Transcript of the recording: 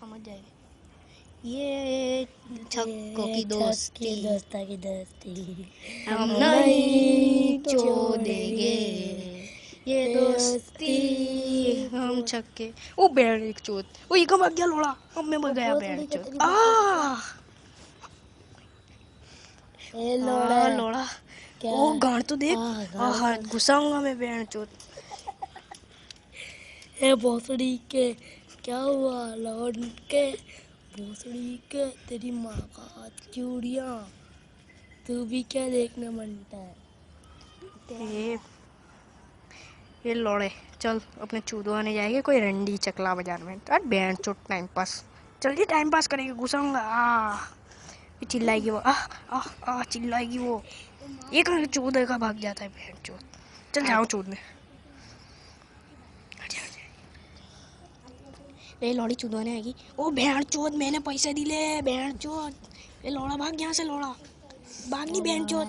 समझ जाएगी। ये छक्कों की दोस्ती, दोस्ता की दोस्ती हम नहीं छोड़ेंगे, ये दोस्ती हम छक्के। ओ बैंड एक चोट, ओ ये कब आ गया लोड़ा, अब मैं मर गया बैंड चोट। ए लोड़ा लोड़ा, क्या ओ गांड तो देख, गाड़ घुसाऊंगा मैं बैंड चोट। ए भोसड़ी के क्या हुआ लौट के, भोसड़ी के तेरी माँ का चूड़ियाँ, तू भी क्या देखने मनता है। ये लोड़े चल अपने चूदो आने जाएंगे कोई रंडी चकला बाजार में। यार बैंड चोट टाइम पास, चल जी टाइम पास करेंगे, घुसाऊंगा। चिल्लाएगी वो, चिल्लाएगी वो। ये कहाँ चूदे का भाग जाता है बैंड चोट। चल जाओ चूदने। ये लौड़ी चूदवाने आएगी। ओ बैंड चोट मैंने पैसे दिले, बैंड चोट। ये लौड़ा भाग यहाँ से, लौड़ा भाग नहीं बैंड चोट।